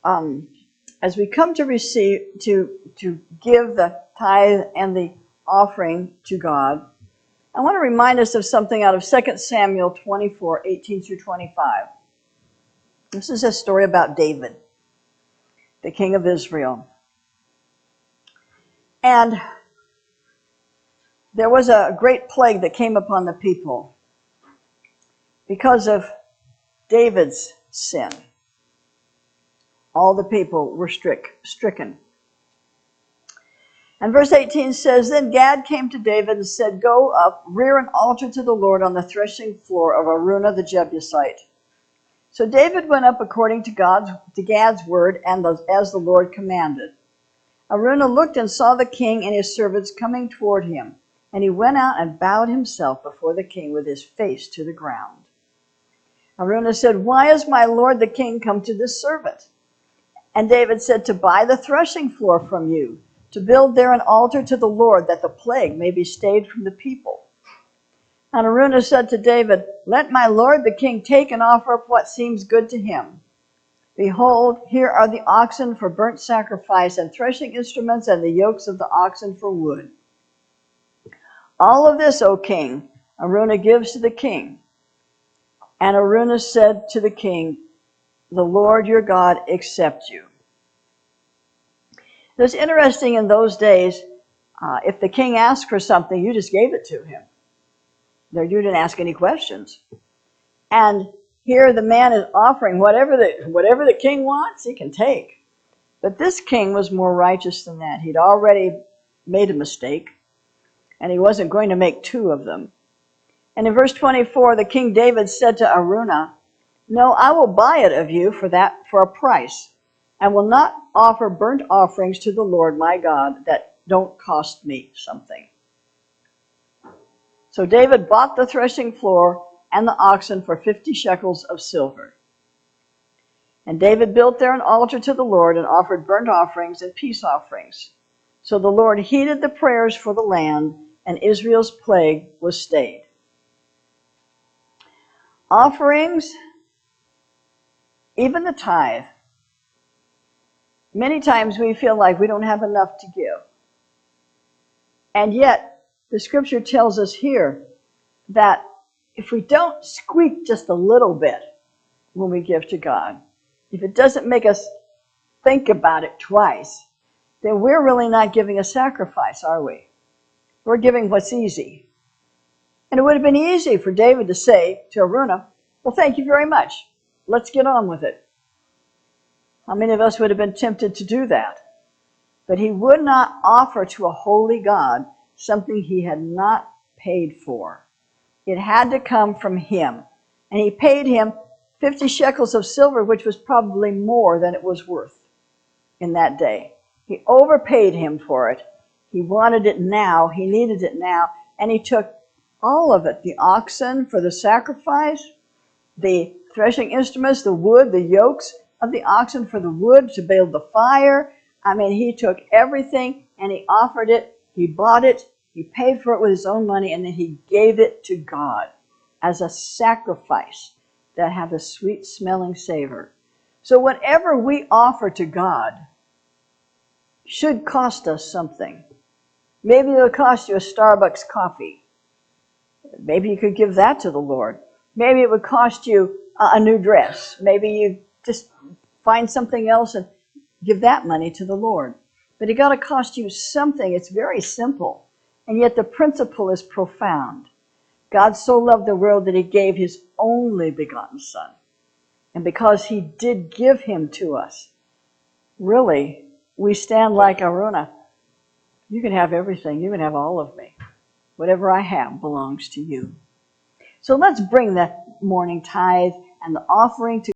as we come to receive, to give the tithe and the offering to God, I want to remind us of something out of 2 Samuel 24, 18 through 25. This is a story about David, the king of Israel. And there was a great plague that came upon the people because of David's sin. All the people were stricken. And verse 18 says, Then Gad came to David and said, Go up, rear an altar to the Lord on the threshing floor of Araunah the Jebusite. So David went up according to Gad's word, and as the Lord commanded. Araunah looked and saw the king and his servants coming toward him, and he went out and bowed himself before the king with his face to the ground. Araunah said, Why is my lord the king come to this servant? And David said, To buy the threshing floor from you, to build there an altar to the Lord, that the plague may be stayed from the people. And Araunah said to David, Let my lord the king take and offer up what seems good to him. Behold, here are the oxen for burnt sacrifice, and threshing instruments, and the yokes of the oxen for wood. All of this, O king, Araunah gives to the king. And Araunah said to the king, The Lord your God accept you. It was interesting in those days, if the king asked for something, you just gave it to him. You didn't ask any questions. And here the man is offering whatever the king wants, he can take. But this king was more righteous than that. He'd already made a mistake, and he wasn't going to make two of them. And in verse 24, the King David said to Araunah, No, I will buy it of you for a price, and will not offer burnt offerings to the Lord my God that don't cost me something. So David bought the threshing floor and the oxen for 50 shekels of silver. And David built there an altar to the Lord and offered burnt offerings and peace offerings. So the Lord heeded the prayers for the land, and Israel's plague was stayed. Offerings, even the tithe. Many times we feel like we don't have enough to give. And yet, the scripture tells us here that if we don't squeak just a little bit when we give to God, if it doesn't make us think about it twice, then we're really not giving a sacrifice, are we? We're giving what's easy. And it would have been easy for David to say to Araunah, Well, thank you very much. Let's get on with it. How many of us would have been tempted to do that? But he would not offer to a holy God something he had not paid for. It had to come from him. And he paid him 50 shekels of silver, which was probably more than it was worth in that day. He overpaid him for it. He wanted it now. He needed it now. And he took all of it, the oxen for the sacrifice, the threshing instruments, the wood, the yokes of the oxen for the wood to build the fire. I mean, he took everything and he offered it. He bought it. He paid for it with his own money, and then he gave it to God as a sacrifice that had a sweet-smelling savor. So whatever we offer to God should cost us something. Maybe it'll cost you a Starbucks coffee. Maybe you could give that to the Lord. Maybe it would cost you a new dress. Maybe you just find something else and give that money to the Lord. But it got to cost you something. It's very simple. And yet the principle is profound. God so loved the world that he gave his only begotten Son. And because he did give him to us, really, we stand like Araunah. You can have everything. You can have all of me. Whatever I have belongs to you. So let's bring the morning tithe and the offering to